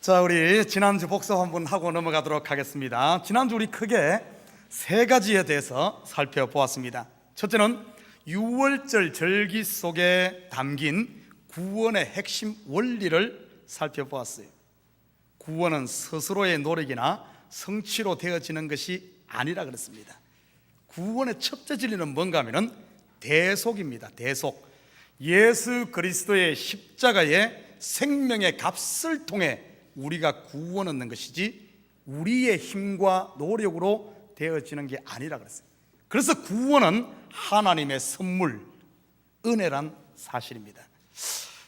자, 우리 지난주 복습 한번 하고 넘어가도록 하겠습니다. 지난주 우리 크게 세 가지에 대해서 살펴보았습니다. 첫째는 유월절 절기 속에 담긴 구원의 핵심 원리를 살펴보았어요. 구원은 스스로의 노력이나 성취로 되어지는 것이 아니라 그랬습니다. 구원의 첫째 진리는 뭔가 하면은 대속입니다. 대속. 예수 그리스도의 십자가의 생명의 값을 통해 우리가 구원 얻는 것이지 우리의 힘과 노력으로 되어지는 게 아니라 그랬어요. 그래서 구원은 하나님의 선물, 은혜란 사실입니다.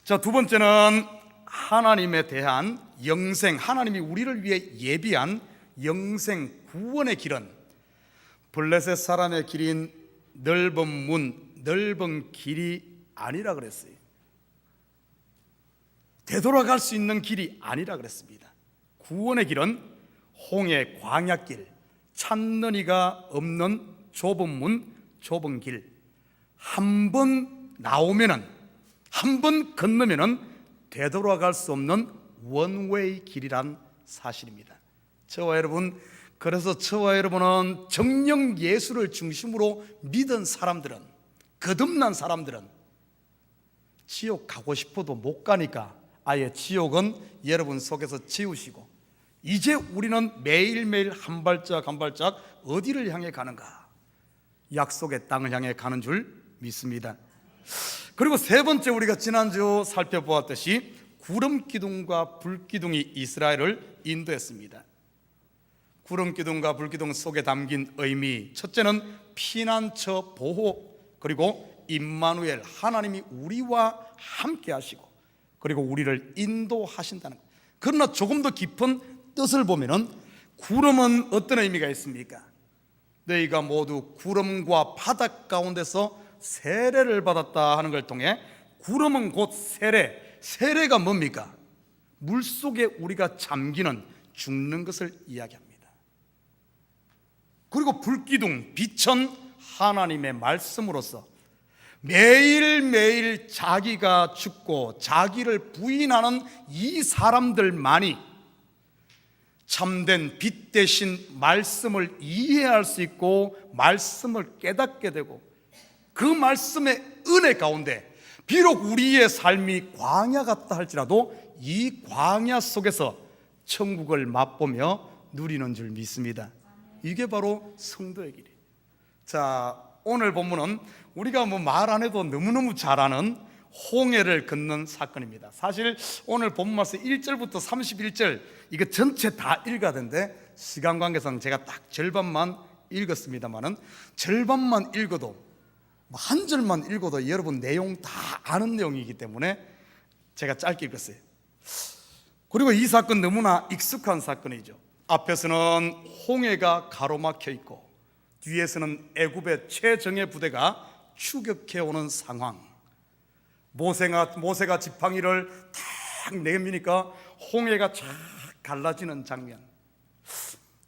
자, 두 번째는 하나님에 대한 영생, 하나님이 우리를 위해 예비한 영생 구원의 길은 블레셋 사람의 길인 넓은 문, 넓은 길이 아니라 그랬어요. 되돌아갈 수 있는 길이 아니라 그랬습니다. 구원의 길은 홍해 광야길, 찾는 이가 없는 좁은 문, 좁은 길. 한 번 나오면은, 한 번 건너면은 되돌아갈 수 없는 원웨이 길이란 사실입니다. 저와 여러분, 그래서 저와 여러분은 정녕 예수를 중심으로 믿은 사람들은, 거듭난 사람들은 지옥 가고 싶어도 못 가니까 아예 지옥은 여러분 속에서 지우시고 이제 우리는 매일매일 한 발짝 한 발짝 어디를 향해 가는가? 약속의 땅을 향해 가는 줄 믿습니다. 그리고 세 번째, 우리가 지난주 살펴보았듯이 구름 기둥과 불 기둥이 이스라엘을 인도했습니다. 구름 기둥과 불 기둥 속에 담긴 의미, 첫째는 피난처 보호, 그리고 임마누엘, 하나님이 우리와 함께 하시고 그리고 우리를 인도하신다는 것. 그러나 조금 더 깊은 뜻을 보면은 구름은 어떤 의미가 있습니까? 너희가 모두 구름과 바닥 가운데서 세례를 받았다 하는 걸 통해 구름은 곧 세례, 세례가 뭡니까? 물속에 우리가 잠기는, 죽는 것을 이야기합니다. 그리고 불기둥, 빛은 하나님의 말씀으로서 매일매일 자기가 죽고 자기를 부인하는 이 사람들만이 참된 빛 대신 말씀을 이해할 수 있고 말씀을 깨닫게 되고 그 말씀의 은혜 가운데 비록 우리의 삶이 광야 같다 할지라도 이 광야 속에서 천국을 맛보며 누리는 줄 믿습니다. 이게 바로 성도의 길이에요. 자, 오늘 본문은 우리가 말 안 해도 너무너무 잘 아는 홍해를 건넌 사건입니다. 사실 오늘 본문 말씀 1절부터 31절 이거 전체 다 읽어야 되는데 시간 관계상 제가 딱 절반만 읽었습니다만은 절반만 읽어도 한 절만 읽어도 여러분 내용 다 아는 내용이기 때문에 제가 짧게 읽었어요. 그리고 이 사건 너무나 익숙한 사건이죠. 앞에서는 홍해가 가로막혀 있고 뒤에서는 애굽의 최정예 부대가 추격해오는 상황. 모세가 지팡이를 탁 내미니까 홍해가 쫙 갈라지는 장면.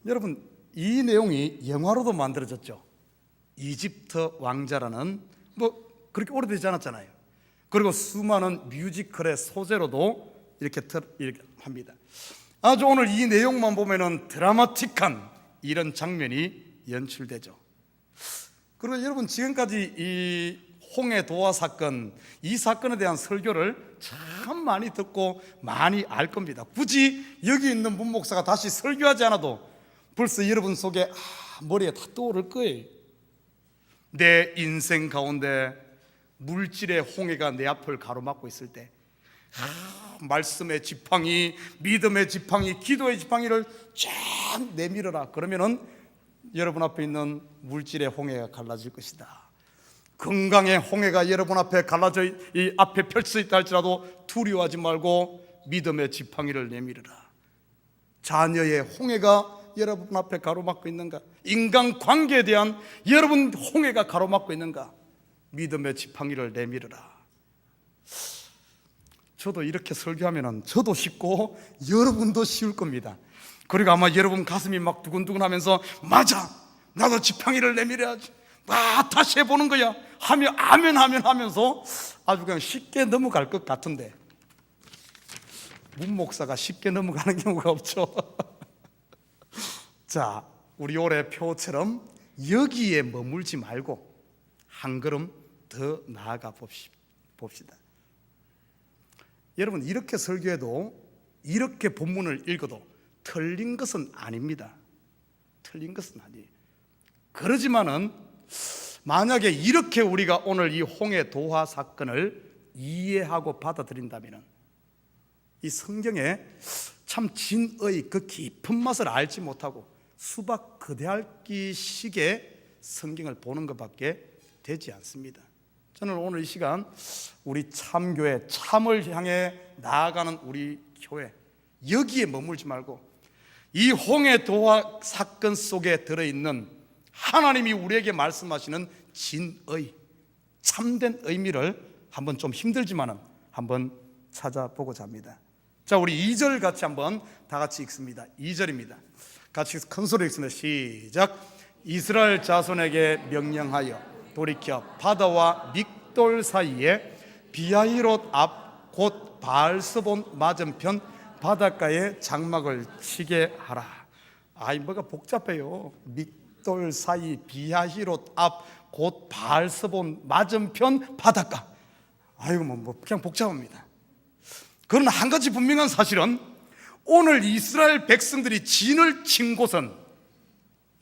여러분, 이 내용이 영화로도 만들어졌죠. 이집트 왕자라는 그렇게 오래되지 않았잖아요. 그리고 수많은 뮤지컬의 소재로도 이렇게 합니다. 아주 오늘 이 내용만 보면은 드라마틱한 이런 장면이 연출되죠. 그리고 여러분, 지금까지 이 홍해 도화 사건, 이 사건에 대한 설교를 참 많이 듣고 많이 알 겁니다. 굳이 여기 있는 문 목사가 다시 설교하지 않아도 벌써 여러분 속에 머리에 다 떠오를 거예요. 내 인생 가운데 물질의 홍해가 내 앞을 가로막고 있을 때 말씀의 지팡이, 믿음의 지팡이, 기도의 지팡이를 쫙 내밀어라. 그러면은 여러분 앞에 있는 물질의 홍해가 갈라질 것이다. 건강의 홍해가 여러분 앞에 갈라져 이 앞에 펼쳐 있다 할지라도 두려워하지 말고 믿음의 지팡이를 내밀어라. 자녀의 홍해가 여러분 앞에 가로막고 있는가? 인간 관계에 대한 여러분 홍해가 가로막고 있는가? 믿음의 지팡이를 내밀어라. 저도 이렇게 설교하면 저도 쉽고 여러분도 쉬울 겁니다. 그리고 아마 여러분 가슴이 막 두근두근 하면서 맞아, 나도 지팡이를 내밀어야지, 다시 해보는 거야 하며 아멘 하면서 아주 그냥 쉽게 넘어갈 것 같은데 문 목사가 쉽게 넘어가는 경우가 없죠. 자, 우리 올해 표처럼 여기에 머물지 말고 한 걸음 더 나아가 봅시다. 여러분, 이렇게 설교해도, 이렇게 본문을 읽어도 틀린 것은 아닙니다. 틀린 것은 아니에요. 그러지만은 만약에 이렇게 우리가 오늘 이 홍해 도화 사건을 이해하고 받아들인다면 이 성경에 참 진의 그 깊은 맛을 알지 못하고 수박 그대알기식의 성경을 보는 것밖에 되지 않습니다. 저는 오늘 이 시간 우리 참교회, 참을 향해 나아가는 우리 교회, 여기에 머물지 말고 이 홍해 도화 사건 속에 들어있는 하나님이 우리에게 말씀하시는 진의, 참된 의미를 한번 좀 힘들지만은 한번 찾아보고자 합니다. 자, 우리 2절 같이 한번 다 같이 읽습니다. 2절입니다. 같이 큰 소리로 읽습니다. 시작. 이스라엘 자손에게 명령하여 돌이켜 바다와 믹돌 사이에 비하히롯 앞 곧 바알스본 맞은편 바닷가에 장막을 치게 하라. 아이, 뭐가 복잡해요. 믹돌 사이 비하히롯 앞 곧 바알스본 맞은편 바닷가. 아이고, 뭐 그냥 복잡합니다. 그러나 한 가지 분명한 사실은 오늘 이스라엘 백성들이 진을 친 곳은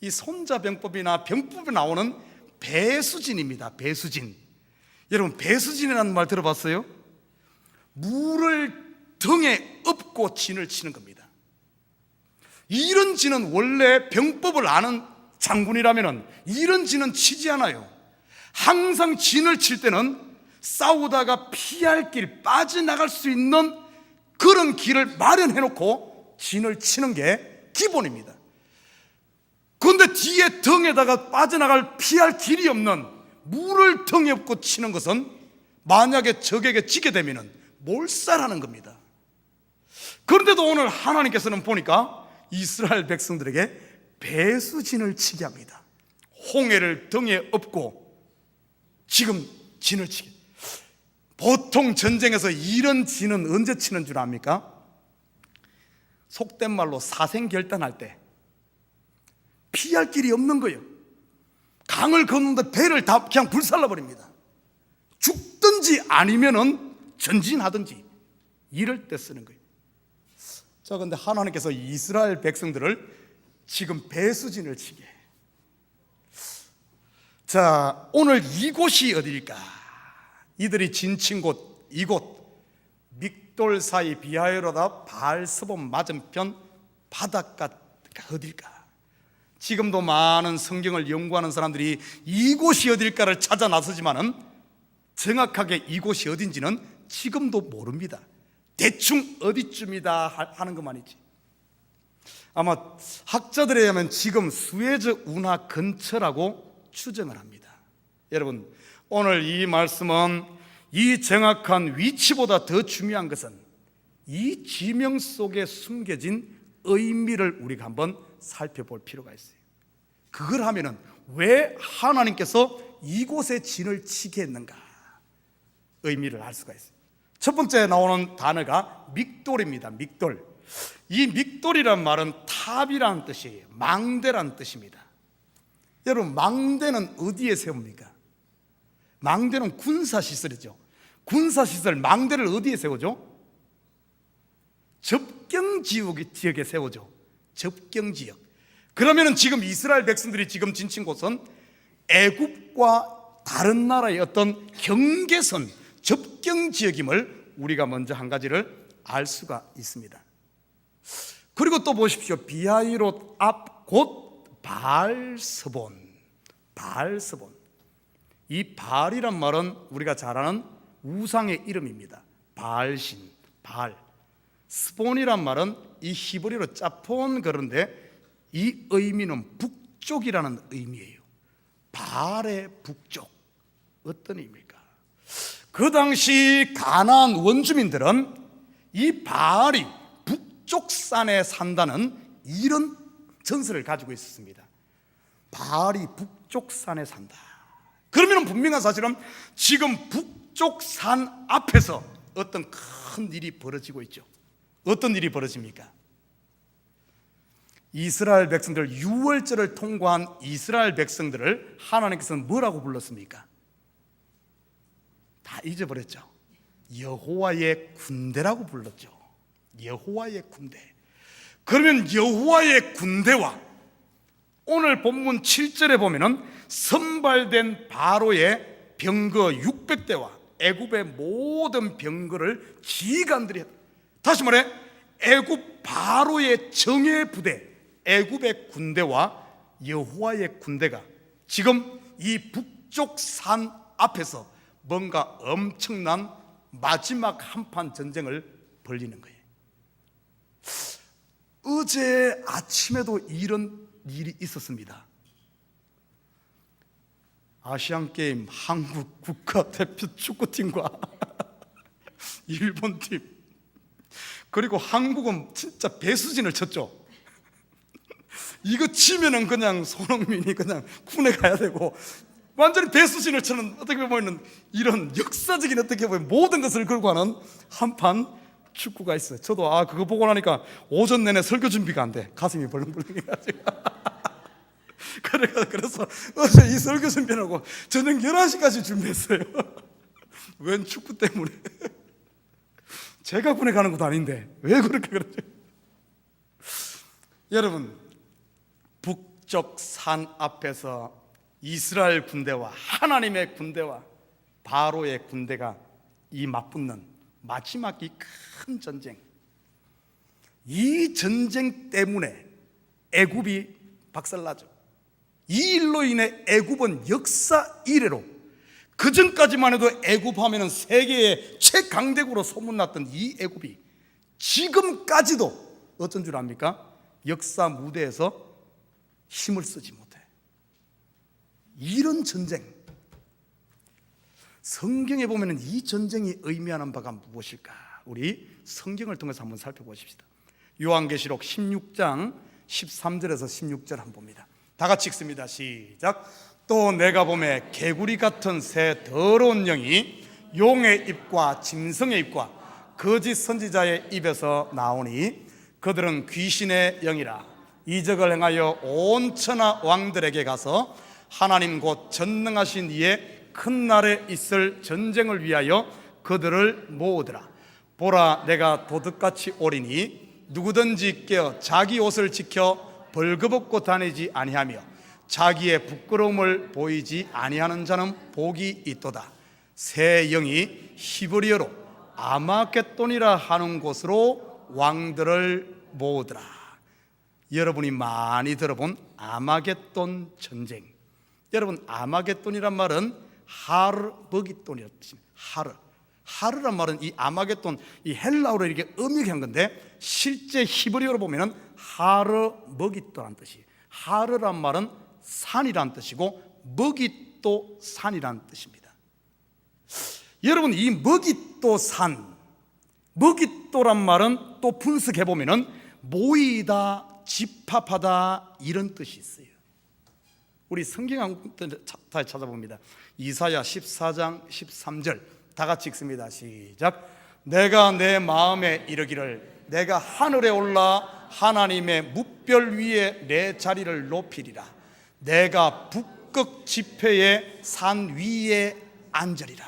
이 손자병법이나 병법에 나오는 배수진입니다. 배수진. 여러분, 배수진이라는 말 들어봤어요? 물을 등에 업고 진을 치는 겁니다. 이런 진은 원래 병법을 아는 장군이라면 이런 진은 치지 않아요. 항상 진을 칠 때는 싸우다가 피할 길, 빠져나갈 수 있는 그런 길을 마련해 놓고 진을 치는 게 기본입니다. 그런데 뒤에 등에다가 빠져나갈 피할 길이 없는 물을 등에 업고 치는 것은 만약에 적에게 지게 되면 몰살하는 겁니다. 그런데도 오늘 하나님께서는 보니까 이스라엘 백성들에게 배수진을 치게 합니다. 홍해를 등에 업고 지금 진을 치게. 보통 전쟁에서 이런 진은 언제 치는 줄 압니까? 속된 말로 사생결단할 때 피할 길이 없는 거예요. 강을 건너는데 배를 다 그냥 불살라버립니다. 죽든지 아니면은 전진하든지 이럴 때 쓰는 거예요. 자, 근데 하나님께서 이스라엘 백성들을 지금 배수진을 치게. 자, 오늘 이곳이 어디일까? 이들이 진친 곳, 이곳 믹돌 사이 비하히로다 바알스본 맞은편 바닷가가 어딜까? 지금도 많은 성경을 연구하는 사람들이 이곳이 어딜까를 찾아 나서지만은 정확하게 이곳이 어딘지는 지금도 모릅니다. 대충 어디쯤이다 하는 것만이지. 아마 학자들에 의하면 지금 수에즈 운하 근처라고 추정을 합니다. 여러분, 오늘 이 말씀은 이 정확한 위치보다 더 중요한 것은 이 지명 속에 숨겨진 의미를 우리가 한번 살펴볼 필요가 있어요. 그걸 하면은 왜 하나님께서 이곳에 진을 치게 했는가 의미를 알 수가 있어요. 첫 번째 나오는 단어가 믹돌입니다. 믹돌. 이 믹돌이란 말은 탑이라는 뜻이에요. 망대라는 뜻입니다. 여러분, 망대는 어디에 세웁니까? 망대는 군사시설이죠. 군사시설, 망대를 어디에 세우죠? 접경지역에 세우죠. 접경지역. 그러면은 지금 이스라엘 백성들이 지금 진친 곳은 애굽과 다른 나라의 어떤 경계선, 접경지역임을 우리가 먼저 한 가지를 알 수가 있습니다. 그리고 또 보십시오. 비하히롯 앞 곧 바알스본. 바알스본. 이 바알이란 말은 우리가 잘 아는 우상의 이름입니다. 바알신, 바알. 스본이란 말은 이 히브리어로 짜폰, 그런데 이 의미는 북쪽이라는 의미예요. 바알의 북쪽. 어떤 의미입니까? 그 당시 가나안 원주민들은 이 바알이 북쪽 산에 산다는 이런 전설을 가지고 있었습니다. 바알이 북쪽 산에 산다. 그러면 분명한 사실은 지금 북쪽 산 앞에서 어떤 큰 일이 벌어지고 있죠. 어떤 일이 벌어집니까? 이스라엘 백성들, 유월절을 통과한 이스라엘 백성들을 하나님께서는 뭐라고 불렀습니까? 다 잊어버렸죠. 여호와의 군대라고 불렀죠. 여호와의 군대. 그러면 여호와의 군대와 오늘 본문 7절에 보면은 선발된 바로의 병거 600대와 애굽의 모든 병거를 지휘관들이 했다. 다시 말해 애굽 바로의 정예 부대, 애굽의 군대와 여호와의 군대가 지금 이 북쪽 산 앞에서 뭔가 엄청난 마지막 한판 전쟁을 벌리는 거예요. 어제 아침에도 이런 일이 있었습니다. 아시안게임 한국 국가대표 축구팀과 일본팀, 그리고 한국은 진짜 배수진을 쳤죠. 이거 치면은 그냥 손흥민이 그냥 군에 가야 되고 완전히 배수진을 치는, 어떻게 보면 이런 역사적인, 어떻게 보면 모든 것을 걸고 하는 한판 축구가 있어요. 저도 그거 보고 나니까 오전 내내 설교 준비가 안 돼. 가슴이 벌렁벌렁해가지고 그래서 어제 이 설교 준비하고 저녁 11시까지 준비했어요. 웬 축구 때문에. 제가 군에 가는 것도 아닌데 왜 그렇게 그러죠? 여러분, 북쪽 산 앞에서 이스라엘 군대와 하나님의 군대와 바로의 군대가 이 맞붙는 마지막 이 큰 전쟁, 이 전쟁 때문에 애굽이 박살나죠. 이 일로 인해 애굽은 역사 이래로, 그 전까지만 해도 애굽 하면은 세계의 최강대국으로 소문났던 이 애굽이 지금까지도 어떤 줄 압니까? 역사 무대에서 힘을 쓰지 못해. 이런 전쟁, 성경에 보면 이 전쟁이 의미하는 바가 무엇일까? 우리 성경을 통해서 한번 살펴보십시다. 요한계시록 16장 13절에서 16절 한번 봅니다. 다 같이 읽습니다. 시작. 또 내가 보매 개구리 같은 새 더러운 영이 용의 입과 짐승의 입과 거짓 선지자의 입에서 나오니 그들은 귀신의 영이라 이적을 행하여 온 천하 왕들에게 가서 하나님 곧 전능하신 이의 큰 날에 있을 전쟁을 위하여 그들을 모으더라. 보라, 내가 도둑같이 오리니 누구든지 깨어 자기 옷을 지켜 벌거벗고 다니지 아니하며 자기의 부끄러움을 보이지 아니하는 자는 복이 있도다. 새 영이 히브리어로 아마겟돈이라 하는 곳으로 왕들을 모으더라. 여러분이 많이 들어본 아마겟돈 전쟁. 여러분, 아마겟돈이란 말은 하르버기돈이라는 뜻입니다. 하르란 말은 이 아마겟돈, 이 헬라어로 이렇게 음역한 건데 실제 히브리어로 보면은 하르머깃도라는 뜻이에요. 하르란 말은 산이란 뜻이고 머깃도 산이란 뜻입니다. 여러분, 이 머깃도 산, 머깃도란 말은 또 분석해 보면은 모이다, 집합하다 이런 뜻이 있어요. 우리 성경 한 번 다시 찾아봅니다. 이사야 14장 13절 다 같이 읽습니다. 시작. 내가 내 마음에 이르기를 내가 하늘에 올라 하나님의 뭇별 위에 내 자리를 높이리라. 내가 북극 지폐의 산 위에 앉으리라.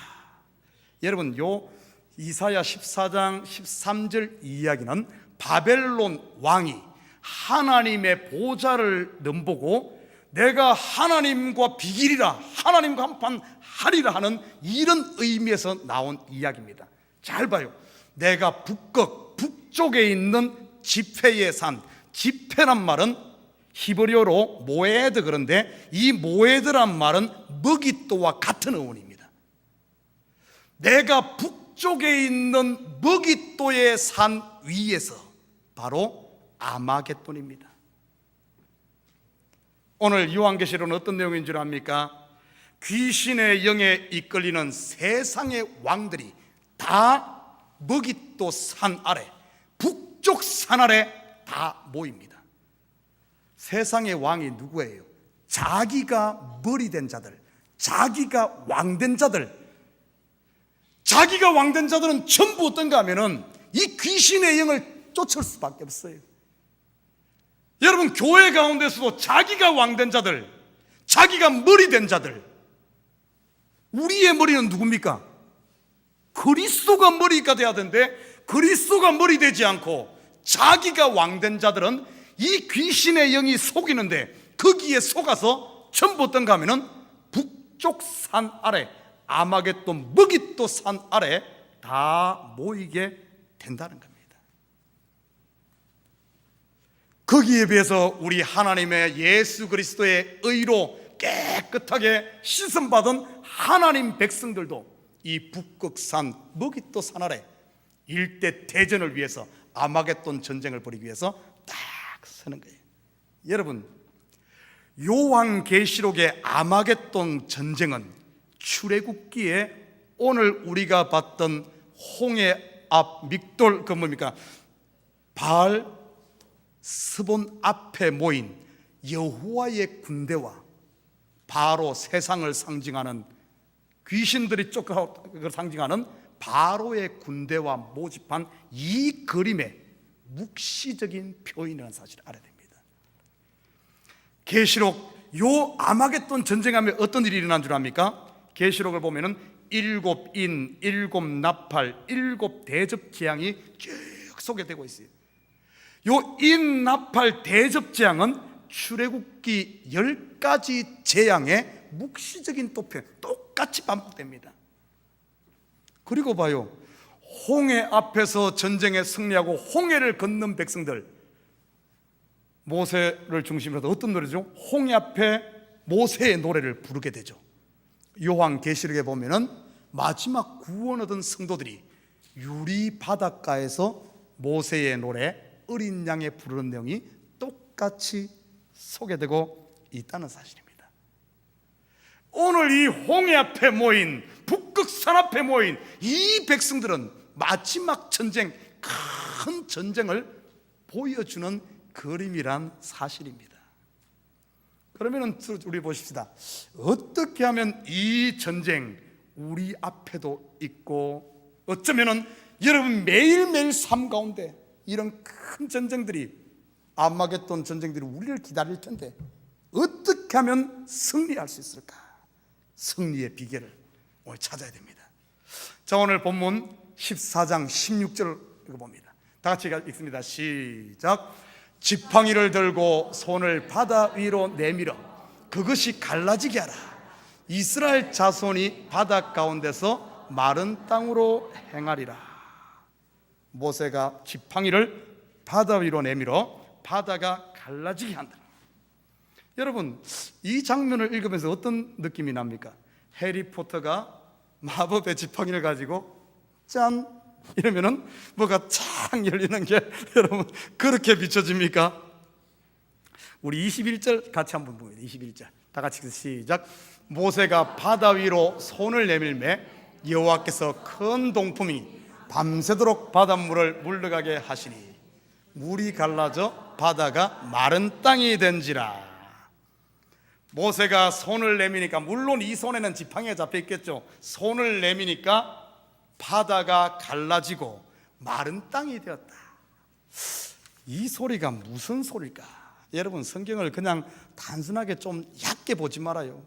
여러분, 요 이사야 14장 13절 이야기는 바벨론 왕이 하나님의 보좌를 넘보고 내가 하나님과 비기리라, 하나님과 한판 하리라 하는 이런 의미에서 나온 이야기입니다. 잘 봐요. 내가 북쪽에 있는 지페의 산, 지페란 말은 히브리어로 모에드, 그런데 이 모에드란 말은 머깃도와 같은 어원입니다. 내가 북쪽에 있는 머깃도의 산 위에서, 바로 아마겟돈입니다. 오늘 요한계시록은 어떤 내용인 줄 압니까? 귀신의 영에 이끌리는 세상의 왕들이 다 머깃도 산 아래, 북쪽 산 아래 다 모입니다. 세상의 왕이 누구예요? 자기가 머리 된 자들, 자기가 왕된 자들. 자기가 왕된 자들은 전부 어떤가 하면은 이 귀신의 영을 쫓을 수밖에 없어요. 여러분, 교회 가운데서도 자기가 왕된 자들, 자기가 머리 된 자들, 우리의 머리는 누굽니까? 그리스도가 머리가 돼야 되는데 그리스도가 머리 되지 않고 자기가 왕된 자들은 이 귀신의 영이 속이는데 거기에 속아서 전부 어떤가 하면은 북쪽 산 아래, 아마겟돈 머깃도 산 아래 다 모이게 된다는 겁니다. 거기에 비해서 우리 하나님의 예수 그리스도의 의로 깨끗하게 씻음받은 하나님 백성들도 이 북극산 머깃도 산 아래 일대 대전을 위해서, 아마겟돈 전쟁을 벌이기 위해서 딱 서는 거예요. 여러분, 요한계시록의 아마겟돈 전쟁은 출애굽기에 오늘 우리가 봤던 홍해 앞 믹돌, 그 뭡니까, 바알 스본 앞에 모인 여호와의 군대와 바로 세상을 상징하는, 귀신들이 쫓아오는 상징하는 바로의 군대와 모집한 이 그림의 묵시적인 표현이라는 사실을 알아야 됩니다. 계시록 요 아마겟돈 전쟁하면 어떤 일이 일어난 줄 압니까? 계시록을 보면은 7인, 7나팔, 7대접 재앙이 쭉 소개되고 있어요. 요 인나팔 대접 재앙은 출애굽기 10가지 재앙의 묵시적인 표현, 똑같이 반복됩니다. 그리고 봐요, 홍해 앞에서 전쟁에 승리하고 홍해를 건넌 백성들, 모세를 중심으로 해서 어떤 노래죠? 홍해 앞에 모세의 노래를 부르게 되죠. 요한계시록에 보면은 마지막 구원 얻은 성도들이 유리 바닷가에서 모세의 노래 어린 양의 부르는 내용이 똑같이 소개되고 있다는 사실입니다. 오늘 이 홍해 앞에 모인, 북극산 앞에 모인 이 백성들은 마지막 전쟁, 큰 전쟁을 보여주는 그림이란 사실입니다. 그러면 우리 보십시다. 어떻게 하면 이 전쟁 우리 앞에도 있고, 어쩌면은 여러분 매일매일 삶 가운데 이런 큰 전쟁들이, 아마겟돈 전쟁들이 우리를 기다릴 텐데 어떻게 하면 승리할 수 있을까? 승리의 비결을 오늘 찾아야 됩니다. 자, 오늘 본문 14장 16절 읽어봅니다. 다 같이 읽습니다. 시작. 지팡이를 들고 손을 바다 위로 내밀어 그것이 갈라지게 하라. 이스라엘 자손이 바다 가운데서 마른 땅으로 행하리라. 모세가 지팡이를 바다 위로 내밀어 바다가 갈라지게 한다. 여러분, 이 장면을 읽으면서 어떤 느낌이 납니까? 해리포터가 마법의 지팡이를 가지고 짠 이러면은 뭐가 쫙 열리는 게 여러분 그렇게 비춰집니까? 우리 21절 같이 한번 봅니다. 21절 다 같이 시작. 모세가 바다 위로 손을 내밀매 여호와께서 큰 동풍이 밤새도록 바닷물을 물러가게 하시니 물이 갈라져 바다가 마른 땅이 된지라. 모세가 손을 내미니까, 물론 이 손에는 지팡이가 잡혀 있겠죠. 손을 내미니까 바다가 갈라지고 마른 땅이 되었다. 이 소리가 무슨 소리일까? 여러분, 성경을 그냥 단순하게 좀 얕게 보지 말아요.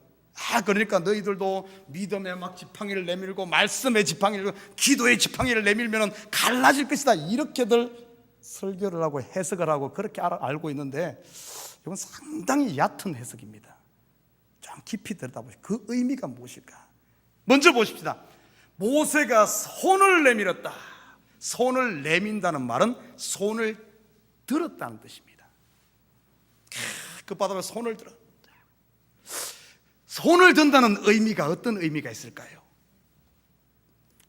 그러니까 너희들도 믿음의 막 지팡이를 내밀고 말씀의 지팡이를, 기도의 지팡이를 내밀면 갈라질 것이다, 이렇게들 설교를 하고 해석을 하고 그렇게 알고 있는데, 이건 상당히 얕은 해석입니다. 좀 깊이 들여다보시죠. 그 의미가 무엇일까? 먼저 보십시다. 모세가 손을 내밀었다. 손을 내민다는 말은 손을 들었다는 뜻입니다. 그 바다에 손을 들었다. 손을 든다는 의미가 어떤 의미가 있을까요?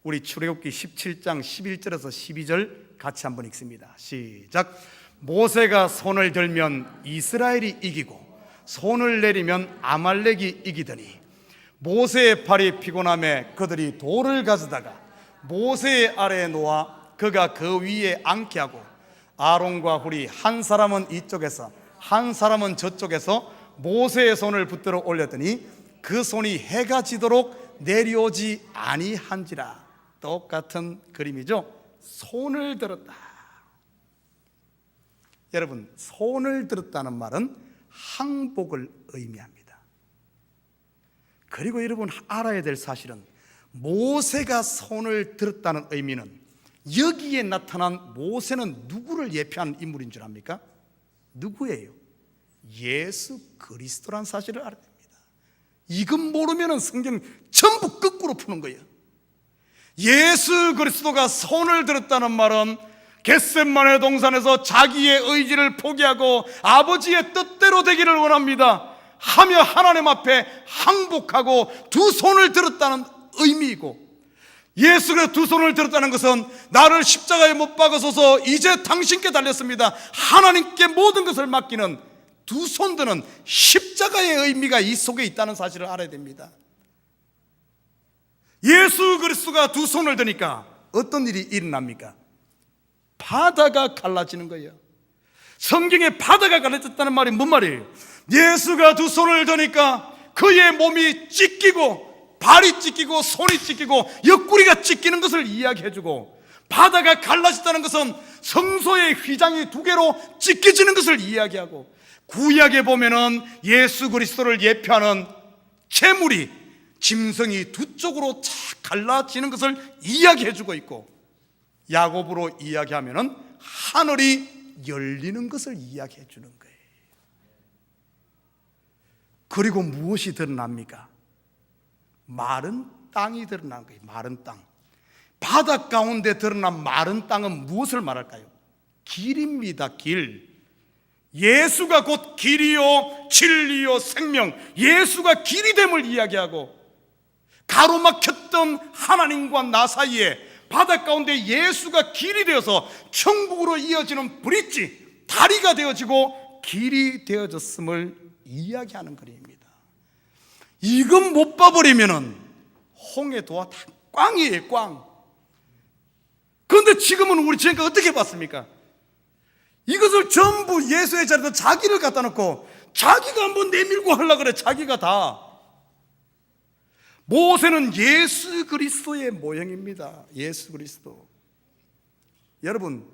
우리 출애굽기 17장 11절에서 12절 같이 한번 읽습니다. 시작. 모세가 손을 들면 이스라엘이 이기고 손을 내리면 아말렉이 이기더니 모세의 팔이 피곤함에 그들이 돌을 가져다가 모세의 아래에 놓아 그가 그 위에 앉게 하고 아론과 훌이 한 사람은 이쪽에서 한 사람은 저쪽에서 모세의 손을 붙들어 올렸더니 그 손이 해가 지도록 내려오지 아니한지라. 똑같은 그림이죠. 손을 들었다. 여러분, 손을 들었다는 말은 항복을 의미합니다. 그리고 여러분 알아야 될 사실은 모세가 손을 들었다는 의미는 여기에 나타난 모세는 누구를 예표하는 인물인 줄 압니까? 누구예요? 예수 그리스도란 사실을 알아야 됩니다. 이건 모르면 성경 전부 거꾸로 푸는 거예요. 예수 그리스도가 손을 들었다는 말은 겟세마네 동산에서 자기의 의지를 포기하고 아버지의 뜻대로 되기를 원합니다 하며 하나님 앞에 항복하고 두 손을 들었다는 의미이고, 예수가 두 손을 들었다는 것은 나를 십자가에 못 박으소서 이제 당신께 달렸습니다, 하나님께 모든 것을 맡기는 두 손 드는 십자가의 의미가 이 속에 있다는 사실을 알아야 됩니다. 예수 그리스도가 두 손을 드니까 어떤 일이 일어납니까? 바다가 갈라지는 거예요. 성경에 바다가 갈라졌다는 말이 뭔 말이에요? 예수가 두 손을 드니까 그의 몸이 찢기고 발이 찢기고 손이 찢기고 옆구리가 찢기는 것을 이야기해주고, 바다가 갈라졌다는 것은 성소의 휘장이 두 개로 찢겨지는 것을 이야기하고, 구약에 보면은 예수 그리스도를 예표하는 재물이 짐승이 두 쪽으로 착 갈라지는 것을 이야기해주고 있고, 야곱으로 이야기하면은 하늘이 열리는 것을 이야기해주는 거예요. 그리고 무엇이 드러납니까? 마른 땅이 드러난 거예요. 마른 땅. 바다 가운데 드러난 마른 땅은 무엇을 말할까요? 길입니다. 길. 예수가 곧 길이요 진리요 생명, 예수가 길이 됨을 이야기하고, 가로막혔던 하나님과 나 사이에 바다 가운데 예수가 길이 되어서 천국으로 이어지는 브릿지, 다리가 되어지고 길이 되어졌음을 이야기하는 그림입니다. 이건 못 봐버리면은 홍해도와 다 꽝이에요, 꽝. 그런데 지금은 우리 지금까지 어떻게 봤습니까? 이것을 전부 예수의 자리에다 자기를 갖다 놓고 자기가 한번 내밀고 하려고 그래. 자기가 다. 모세는 예수 그리스도의 모형입니다. 예수 그리스도. 여러분,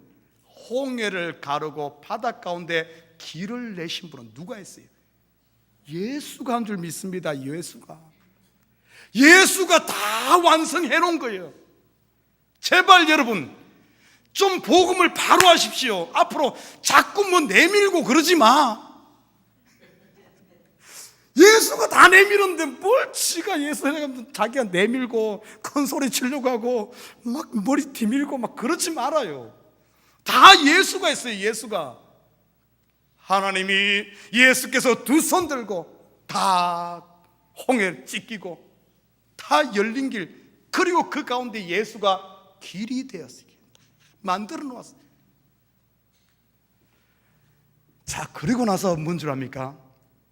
홍해를 가르고 바다 가운데 길을 내신 분은 누가 했어요? 예수가 한 줄 믿습니다. 예수가 다 완성해 놓은 거예요. 제발 여러분 좀 복음을 바로 하십시오. 앞으로 자꾸 뭐 내밀고 그러지 마. 예수가 다 내밀었는데 뭘 지가 예수가 자기가 내밀고 큰 소리 치려고 하고 막 머리 뒤밀고 막 그러지 말아요. 다 예수가 했어요. 예수가. 하나님이 예수께서 두 손 들고 다 홍해를 찢기고 다 열린 길, 그리고 그 가운데 예수가 길이 되었어요. 만들어 놓았어요. 자, 그리고 나서 뭔 줄 압니까?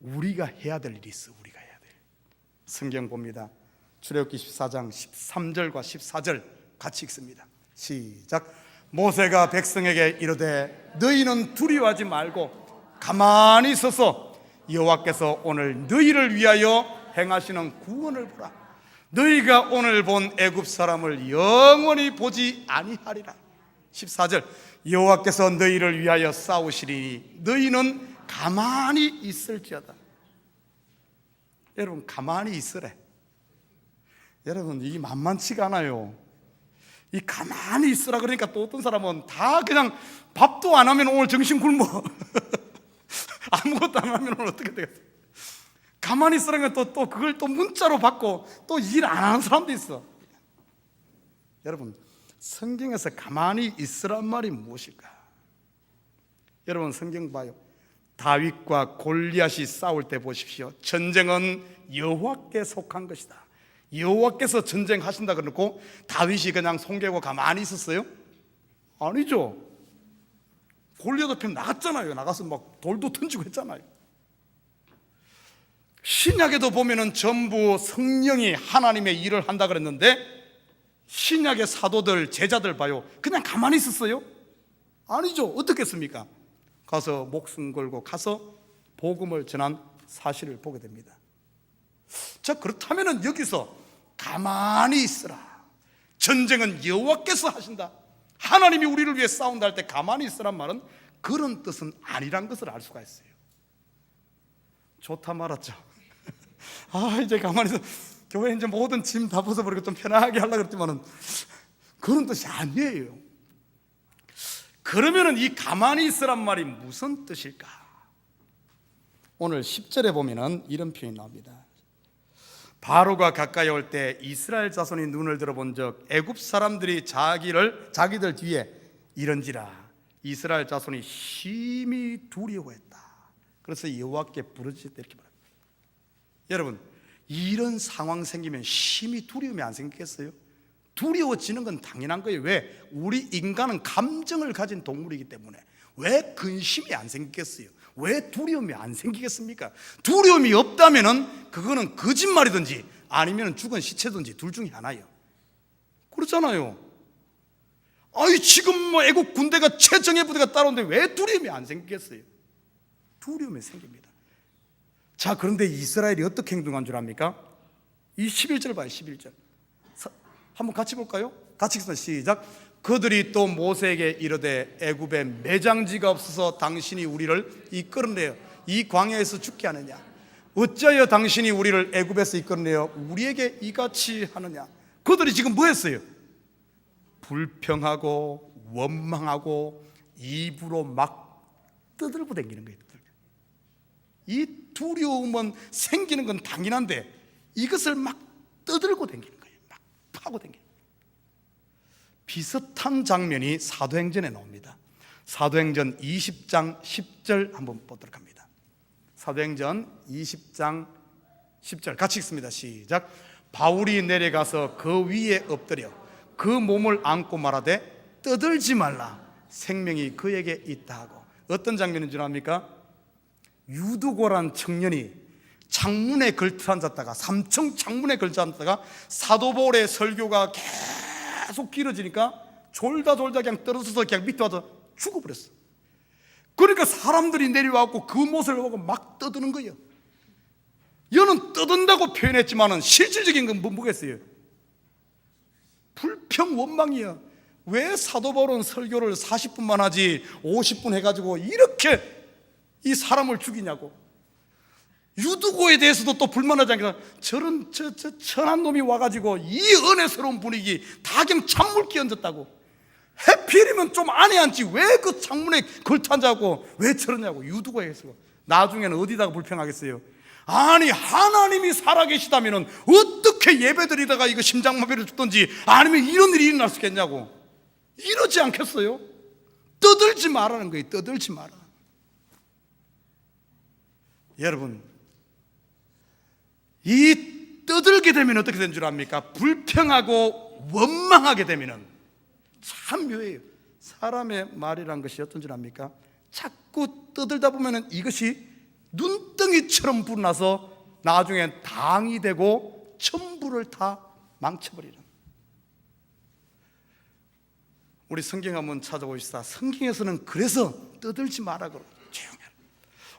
우리가 해야 될 일이 있어. 우리가 해야 될. 성경 봅니다. 출애굽기 14장 13절과 14절 같이 읽습니다. 시작. 모세가 백성에게 이르되 너희는 두려워하지 말고 가만히 있어서 여호와께서 오늘 너희를 위하여 행하시는 구원을 보라. 너희가 오늘 본 애굽 사람을 영원히 보지 아니하리라. 14절. 여호와께서 너희를 위하여 싸우시리니 너희는 가만히 있을지어다. 여러분, 가만히 있으래. 여러분, 이게 만만치가 않아요. 이 가만히 있으라 그러니까 또 어떤 사람은 다 그냥 밥도 안 하면 오늘 정신 굶어. 아무것도 안 하면 오늘 어떻게 되겠어요? 가만히 있으라는 건 또 그걸 또 문자로 받고 또 일 안 하는 사람도 있어. 여러분, 성경에서 가만히 있으란 말이 무엇일까? 여러분, 성경 봐요. 다윗과 골리앗이 싸울 때 보십시오. 전쟁은 여호와께 속한 것이다. 여호와께서 전쟁하신다 그러고 다윗이 그냥 손괴고 가만히 있었어요? 아니죠. 골리앗 앞에 나갔잖아요. 나가서 막 돌도 던지고 했잖아요. 신약에도 보면은 전부 성령이 하나님의 일을 한다 그랬는데 신약의 사도들, 제자들 봐요. 그냥 가만히 있었어요? 아니죠. 어떻게 했습니까? 가서 목숨 걸고 가서 복음을 전한 사실을 보게 됩니다. 자, 그렇다면은 여기서 가만히 있으라. 전쟁은 여호와께서 하신다. 하나님이 우리를 위해 싸운다 할 때 가만히 있으란 말은 그런 뜻은 아니란 것을 알 수가 있어요. 좋다 말았죠. 이제 가만히 있어. 교회 이제 모든 짐 다 벗어버리고 좀 편하게 하려고 그랬지만은 그런 뜻이 아니에요. 그러면은 이 가만히 있으란 말이 무슨 뜻일까? 오늘 10절에 보면은 이런 표현이 나옵니다. 바로가 가까이 올 때 이스라엘 자손이 눈을 들어본 적 애굽 사람들이 자기들 뒤에 이른지라 이스라엘 자손이 심히 두려워했다. 그래서 여호와께 부르짖었다 이렇게 말합니다. 여러분, 이런 상황 생기면 심히 두려움이 안 생기겠어요? 두려워지는 건 당연한 거예요. 왜? 우리 인간은 감정을 가진 동물이기 때문에. 왜 근심이 안 생기겠어요? 왜 두려움이 안 생기겠습니까? 두려움이 없다면은 그거는 거짓말이든지 아니면 죽은 시체든지 둘 중에 하나예요. 그렇잖아요. 지금 애국 군대가 최정예 부대가 따라오는데 왜 두려움이 안 생기겠어요? 두려움이 생깁니다. 자, 그런데 이스라엘이 어떻게 행동한 줄 압니까? 이 11절 봐요. 11절 한번 같이 볼까요? 같이 읽습니다. 시작. 그들이 또 모세에게 이르되 애굽에 매장지가 없어서 당신이 우리를 이끌어내어 이 광야에서 죽게 하느냐? 어찌하여 당신이 우리를 애굽에서 이끌어내어 우리에게 이같이 하느냐? 그들이 지금 뭐 했어요? 불평하고 원망하고 입으로 막 떠들고 다니는 거예요. 이 두려움은 생기는 건 당연한데 이것을 막 떠들고 다니는 거예요. 막 파고 다니는 거예요. 비슷한 장면이 사도행전에 나옵니다. 사도행전 20장 10절 한번 보도록 합니다. 사도행전 20장 10절 같이 읽습니다. 시작. 바울이 내려가서 그 위에 엎드려 그 몸을 안고 말하되 떠들지 말라 생명이 그에게 있다 하고. 어떤 장면인 줄 압니까? 유두고란 청년이 창문에 걸터 앉았다가 3층 창문에 걸터 앉았다가 사도 바울의 설교가 계속 길어지니까 졸다 그냥 떨어져서 그냥 밑에 와서 죽어버렸어. 그러니까 사람들이 내려와서 그 모습을 보고 막 떠드는 거예요. 여는 떠든다고 표현했지만은 실질적인 건 뭐겠어요? 불평 원망이야. 왜 사도 바울은 설교를 40분만 하지 50분 해가지고 이렇게 이 사람을 죽이냐고. 유두고에 대해서도 또 불만하지 않겠다. 저런 천한 놈이 와가지고 이 은혜스러운 분위기 다 그냥 찬물 끼얹었다고. 해필이면 좀 안에 앉지 왜 그 창문에 걸터 앉아고 왜 저러냐고. 유두고에서 나중에는 어디다가 불평하겠어요? 아니 하나님이 살아계시다면 어떻게 예배드리다가 이거 심장마비를 죽든지 아니면 이런 일이 일어날 수 있겠냐고. 이러지 않겠어요? 떠들지 말라는 거예요. 떠들지 마라. 여러분, 이 떠들게 되면 어떻게 되는 줄 압니까? 불평하고 원망하게 되면 참 묘해요. 사람의 말이란 것이 어떤 줄 압니까? 자꾸 떠들다 보면 이것이 눈덩이처럼 불어나서 나중에 당이 되고 전부를 다 망쳐버리는. 우리 성경 한번 찾아보시다. 성경에서는 그래서 떠들지 마라 그러고 조용히 하라.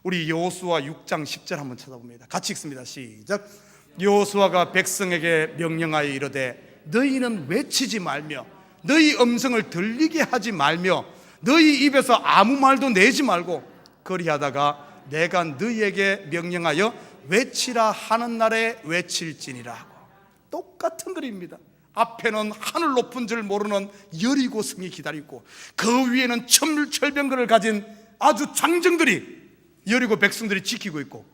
우리 여호수아 6장 10절 한번 찾아봅니다. 같이 읽습니다. 시작. 여호수아가 백성에게 명령하여 이르되 너희는 외치지 말며 너희 음성을 들리게 하지 말며 너희 입에서 아무 말도 내지 말고 그리하다가 내가 너희에게 명령하여 외치라 하는 날에 외칠지니라 하고. 똑같은 글입니다. 앞에는 하늘 높은 줄 모르는 여리고 성이 기다리고 그 위에는 철병거를 가진 아주 장정들이 여리고 백성들이 지키고 있고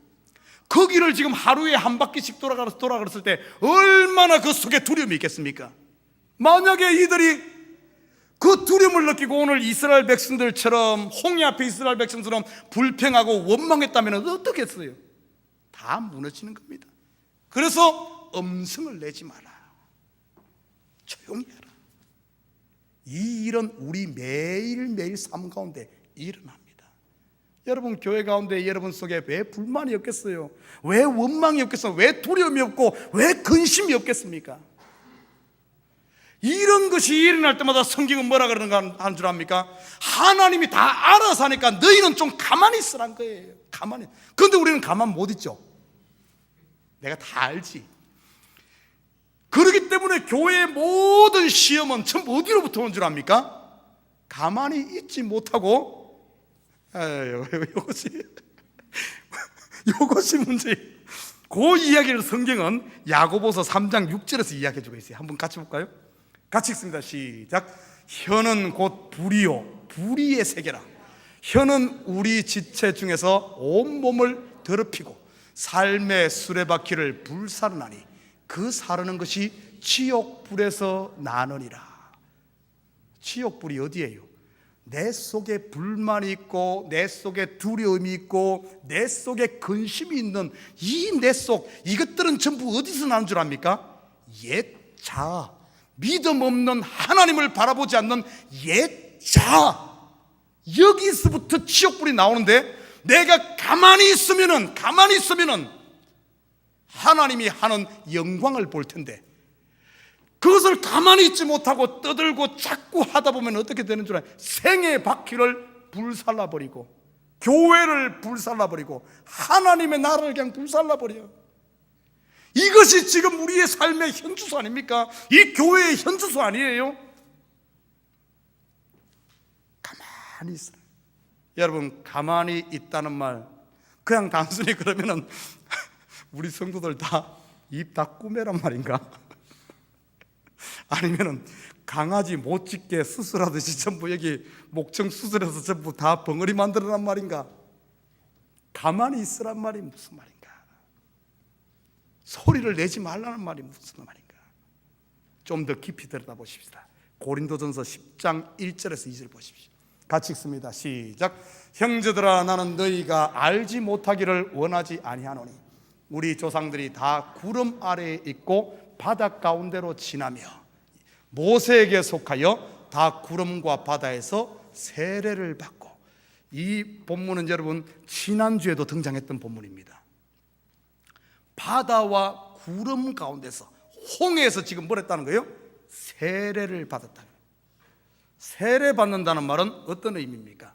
거기를 지금 하루에 한 바퀴씩 돌아갔을 때 얼마나 그 속에 두려움이 있겠습니까? 만약에 이들이 그 두려움을 느끼고 오늘 이스라엘 백성들처럼 홍해 앞에 이스라엘 백성처럼 불평하고 원망했다면 어떻게 했어요? 다 무너지는 겁니다. 그래서 음성을 내지 마라. 조용히 해라. 이 일은 우리 매일매일 삶 가운데 일어납니다. 여러분 교회 가운데 여러분 속에 왜 불만이 없겠어요? 왜 원망이 없겠어요? 왜 두려움이 없고 왜 근심이 없겠습니까? 이런 것이 일어날 때마다 성경은 뭐라 그러는가 하는 줄 압니까? 하나님이 다 알아서 하니까 너희는 좀 가만히 있으란 거예요. 가만히. 그런데 우리는 가만 못 있죠. 내가 다 알지. 그렇기 때문에 교회의 모든 시험은 전부 어디로부터 온 줄 압니까? 가만히 있지 못하고 요것이 문제예요. 그 이야기를 성경은 야고보서 3장 6절에서 이야기해 주고 있어요. 한번 같이 볼까요? 같이 읽습니다. 시작. 혀는 곧 불이요 불의의 세계라. 혀는 우리 지체 중에서 온몸을 더럽히고 삶의 수레바퀴를 불사르나니 그 사르는 것이 지옥불에서 나느니라. 지옥불이 어디예요? 내 속에 불만이 있고 내 속에 두려움이 있고 내 속에 근심이 있는 이 내 속, 이것들은 전부 어디서 나는 줄 압니까? 옛 자아, 믿음 없는 하나님을 바라보지 않는 옛 자아, 여기서부터 지옥불이 나오는데, 내가 가만히 있으면은 하나님이 하는 영광을 볼 텐데, 그것을 가만히 있지 못하고 떠들고 자꾸 하다 보면 어떻게 되는 줄 알아요? 생의 바퀴를 불살라버리고 교회를 불살라버리고 하나님의 나라를 그냥 불살라버려. 이것이 지금 우리의 삶의 현주소 아닙니까? 이 교회의 현주소 아니에요? 가만히 있어요. 여러분, 가만히 있다는 말 그냥 단순히 그러면은 우리 성도들 다 입 다 꾸매란 말인가? 아니면은 강아지 못 짖게 수술하듯이 전부 여기 목청 수술해서 전부 다 벙어리 만들어란 말인가? 가만히 있으란 말이 무슨 말인가? 소리를 내지 말라는 말이 무슨 말인가? 좀 더 깊이 들여다보십시다. 고린도전서 10장 1절에서 2절 보십시오. 같이 읽습니다. 시작. 형제들아, 나는 너희가 알지 못하기를 원하지 아니하노니 우리 조상들이 다 구름 아래에 있고 바다 가운데로 지나며 모세에게 속하여 다 구름과 바다에서 세례를 받고. 이 본문은 여러분 지난주에도 등장했던 본문입니다. 바다와 구름 가운데서, 홍해에서 지금 뭘 했다는 거예요? 세례를 받았다. 세례 받는다는 말은 어떤 의미입니까?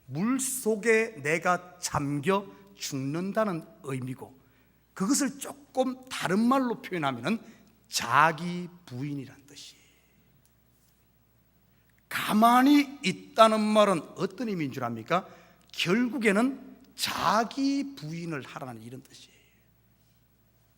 물 속에 내가 잠겨 죽는다는 의미고, 그것을 조금 다른 말로 표현하면 자기 부인이란 뜻이에요. 가만히 있다는 말은 어떤 의미인 줄 압니까? 결국에는 자기 부인을 하라는 이런 뜻이에요.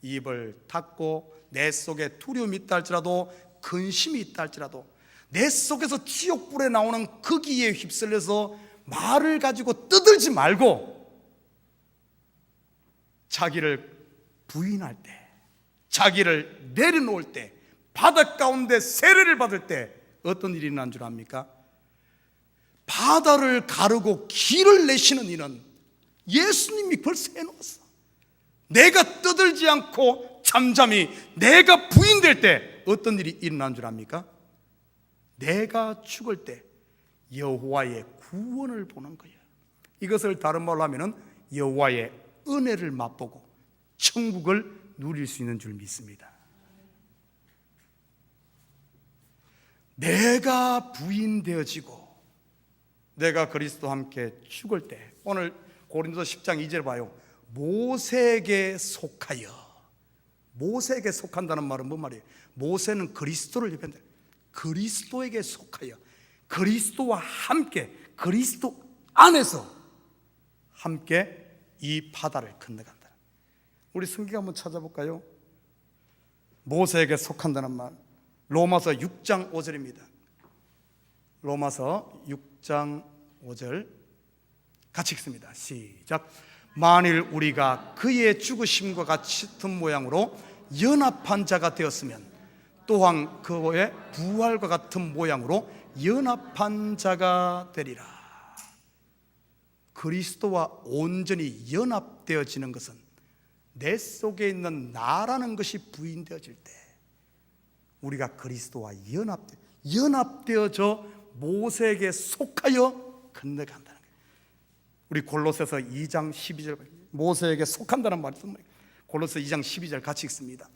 입을 닫고 내 속에 두려움이 있다 할지라도, 근심이 있다 할지라도, 내 속에서 지옥불에 나오는 거기에 휩쓸려서 말을 가지고 떠들지 말고 자기를 부인할 때, 자기를 내려놓을 때, 바다 가운데 세례를 받을 때 어떤 일이 난 줄 압니까? 바다를 가르고 길을 내시는 이는 예수님이 벌써 해놓았어. 내가 떠들지 않고 잠잠히 내가 부인될 때 어떤 일이 일어난 줄 압니까? 내가 죽을 때 여호와의 구원을 보는 거예요. 이것을 다른 말로 하면은 여호와의 은혜를 맛보고 천국을 누릴 수 있는 줄 믿습니다. 내가 부인되어지고 내가 그리스도와 함께 죽을 때, 오늘 고린도서 10장 2절 봐요. 모세에게 속하여. 모세에게 속한다는 말은 뭔 말이에요? 모세는 그리스도를 얘기한다. 그리스도에게 속하여, 그리스도와 함께, 그리스도 안에서 함께 이 바다를 건너간다. 우리 성경 한번 찾아볼까요? 모세에게 속한다는 말, 로마서 6장 5절입니다. 로마서 6장 5절 같이 읽습니다. 시작. 만일 우리가 그의 죽으심과 같은 모양으로 연합한 자가 되었으면 또한 그의 부활과 같은 모양으로 연합한 자가 되리라. 그리스도와 온전히 연합되어지는 것은 내 속에 있는 나라는 것이 부인되어질 때 우리가 그리스도와 연합되어져 모세에게 속하여 건너간다는 거예요. 우리 골로새서 2장 12절, 모세에게 속한다는 말이 무슨 말이에요? 골로새 2장 12절 같이 읽습니다.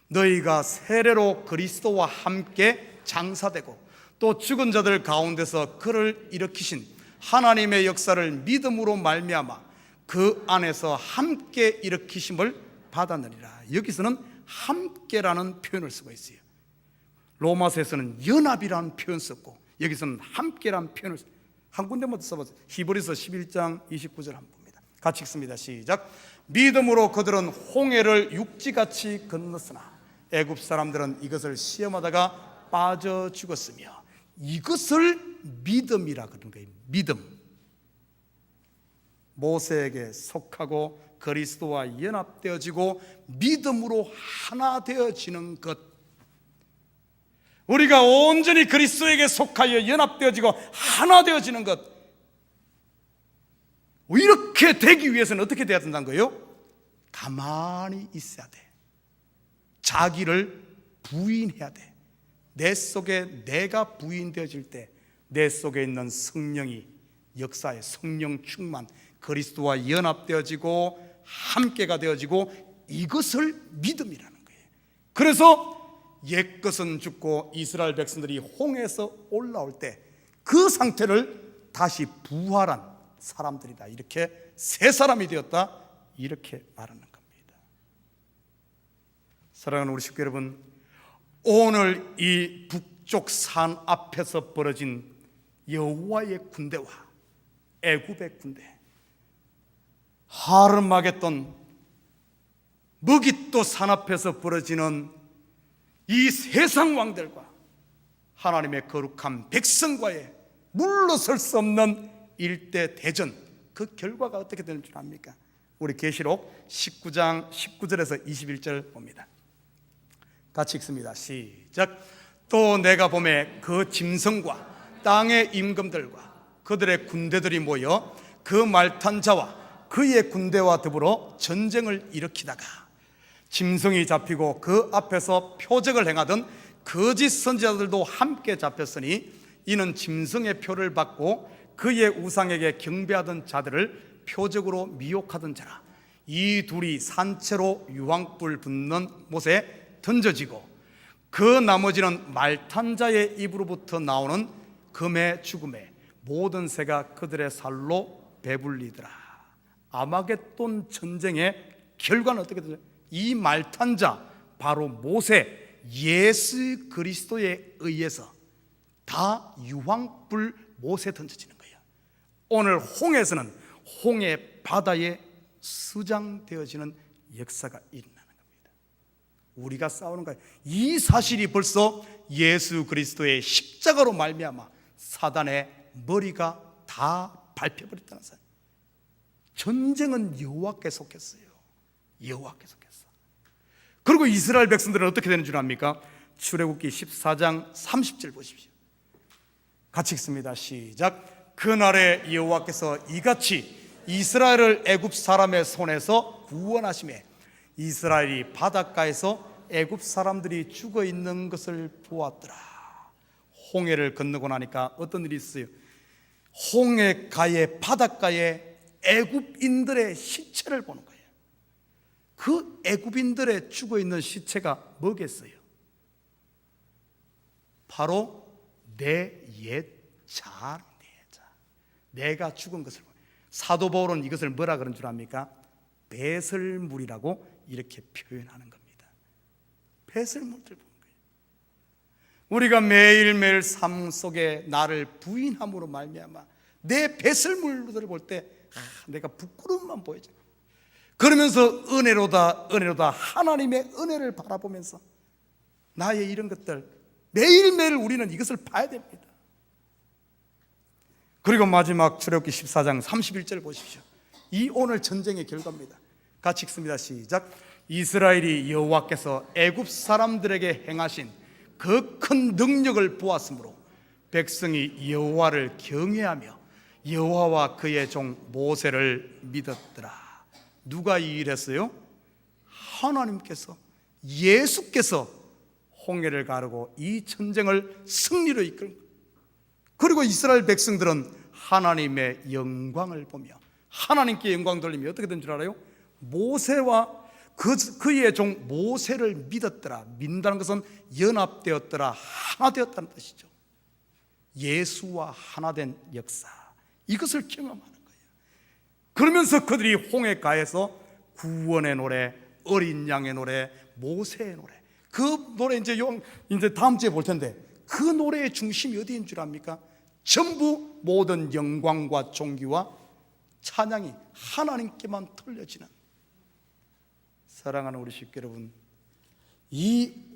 너희가 세례로 그리스도와 함께 장사되고 또 죽은 자들 가운데서 그를 일으키신 하나님의 역사를 믿음으로 말미암아 그 안에서 함께 일으키심을 받았느니라. 여기서는 함께라는 표현을 쓰고 있어요. 로마서에서는 연합이라는 표현 썼고 여기서는 함께라는 표현을, 한 군데만 써봤어요. 히브리서 11장 29절 한번 봅니다. 같이 읽습니다. 시작. 믿음으로 그들은 홍해를 육지같이 건넜으나 애굽 사람들은 이것을 시험하다가 빠져 죽었으며. 이것을 믿음이라 그러는 거예요. 믿음. 모세에게 속하고 그리스도와 연합되어지고 믿음으로 하나 되어지는 것. 우리가 온전히 그리스도에게 속하여 연합되어지고 하나 되어지는 것. 이렇게 되기 위해서는 어떻게 돼야 된다는 거예요? 가만히 있어야 돼. 자기를 부인해야 돼. 내 속에 내가 부인되어질 때 내 속에 있는 성령이 역사의 성령 충만, 그리스도와 연합되어지고 함께가 되어지고, 이것을 믿음이라는 거예요. 그래서 옛것은 죽고 이스라엘 백성들이 홍해에서 올라올 때 그 상태를 다시 부활한 사람들이다, 이렇게 새 사람이 되었다, 이렇게 말하는 겁니다. 사랑하는 우리 식구 여러분, 오늘 이 북쪽 산 앞에서 벌어진 여호와의 군대와 애굽의 군대, 하르마겟돈 머깃도 산 앞에서 벌어지는 이 세상 왕들과 하나님의 거룩한 백성과의 물러설 수 없는 일대 대전, 그 결과가 어떻게 되는 줄 압니까? 우리 계시록 19장 19절에서 21절 봅니다. 같이 읽습니다. 시작. 또 내가 보매 그 짐승과 땅의 임금들과 그들의 군대들이 모여 그 말탄 자와 그의 군대와 더불어 전쟁을 일으키다가 짐승이 잡히고 그 앞에서 표적을 행하던 거짓 선지자들도 함께 잡혔으니 이는 짐승의 표를 받고 그의 우상에게 경배하던 자들을 표적으로 미혹하던 자라. 이 둘이 산채로 유황불 붙는 못에 던져지고 그 나머지는 말탄 자의 입으로부터 나오는 금의 죽음에 모든 새가 그들의 살로 배불리더라. 아마겟돈 전쟁의 결과는 어떻게 되죠? 이 말탄 자, 바로 모세, 예수 그리스도에 의해서 다 유황불 못에 던져지는 거예요. 오늘 홍해에서는 홍해 바다에 수장되어지는 역사가 일어나는 겁니다. 우리가 싸우는 거예요. 이 사실이 벌써 예수 그리스도의 십자가로 말미암아 사단의 머리가 다 밟혀버렸다는 사실. 전쟁은 여호와께 속했어요. 여호와께 속했어. 그리고 이스라엘 백성들은 어떻게 되는 줄 압니까? 출애굽기 14장 30절 보십시오. 같이 읽습니다. 시작. 그날에 여호와께서 이같이 이스라엘을 애굽 사람의 손에서 구원하시매 이스라엘이 바닷가에서 애굽 사람들이 죽어 있는 것을 보았더라. 홍해를 건너고 나니까 어떤 일이 있어요? 홍해가의 바닷가에 애굽인들의 시체를 보는 거예요. 그 애굽인들의 죽어 있는 시체가 뭐겠어요? 바로 내 옛 자, 내가 죽은 것을. 사도 바울은 이것을 뭐라 그런 줄 압니까? 배설물이라고 이렇게 표현하는 겁니다. 배설물들 보는 거예요. 우리가 매일매일 삶 속에 나를 부인함으로 말미암아 내 배설물들을 볼 때 내가 부끄러움만 보이죠. 그러면서 은혜로다 은혜로다 하나님의 은혜를 바라보면서 나의 이런 것들 매일매일 우리는 이것을 봐야 됩니다. 그리고 마지막 출애굽기 14장 31절 보십시오. 이 오늘 전쟁의 결과입니다. 같이 읽습니다. 시작. 이스라엘이 여호와께서 애굽 사람들에게 행하신 그 큰 능력을 보았으므로 백성이 여호와를 경외하며 여호와와 그의 종 모세를 믿었더라. 누가 이 일을 했어요? 하나님께서, 예수께서 홍해를 가르고 이 전쟁을 승리로 이끌고, 그리고 이스라엘 백성들은 하나님의 영광을 보며 하나님께 영광 돌리며 어떻게 된 줄 알아요? 모세와 그의 종 모세를 믿었더라. 믿는다는 것은 연합되었더라, 하나 되었다는 뜻이죠. 예수와 하나 된 역사, 이것을 경험하는 거예요. 그러면서 그들이 홍해가에서 구원의 노래, 어린 양의 노래, 모세의 노래, 그 노래 이제 다음 주에 볼 텐데 그 노래의 중심이 어디인 줄 압니까? 전부 모든 영광과 존귀와 찬양이 하나님께만 돌려지는, 사랑하는 우리 식구 여러분,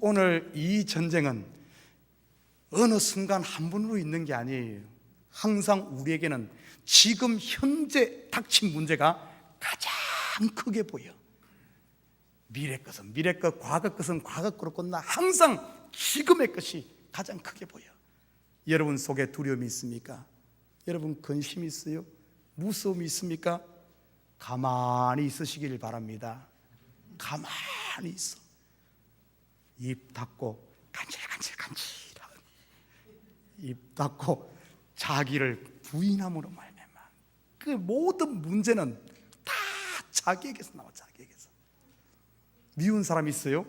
오늘 이 전쟁은 어느 순간 한 분으로 있는 게 아니에요. 항상 우리에게는 지금 현재 닥친 문제가 가장 크게 보여. 미래 것은 미래 것, 과거 것은 과거 거로 끝나 항상 지금의 것이 가장 크게 보여. 여러분 속에 두려움이 있습니까? 여러분 근심이 있어요? 무서움이 있습니까? 가만히 있으시길 바랍니다. 가만히 있어. 입 닫고 간질간질간질하고 입 닫고 자기를 부인함으로 말미암아 그 모든 문제는 다 자기에게서 나와. 자기에게서. 미운 사람이 있어요?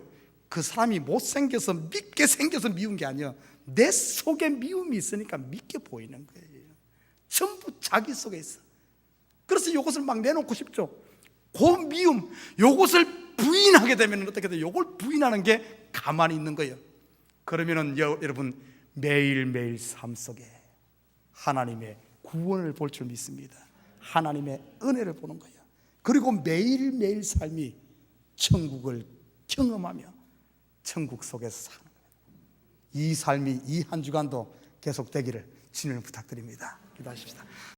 그 사람이 못생겨서 밉게 생겨서 미운 게 아니야. 내 속에 미움이 있으니까 밉게 보이는 거예요. 전부 자기 속에 있어. 그래서 이것을 막 내놓고 싶죠. 그 미움, 이것을 부인하게 되면 어떻게 돼요? 이걸 부인하는 게 가만히 있는 거예요. 그러면은 여러분 매일매일 삶 속에 하나님의 구원을 볼 줄 믿습니다. 하나님의 은혜를 보는 거예요. 그리고 매일매일 삶이 천국을 경험하며 천국 속에서 사는 거예요. 이 삶이 이 한 주간도 계속되기를 주님을 부탁드립니다. 기도하십시다.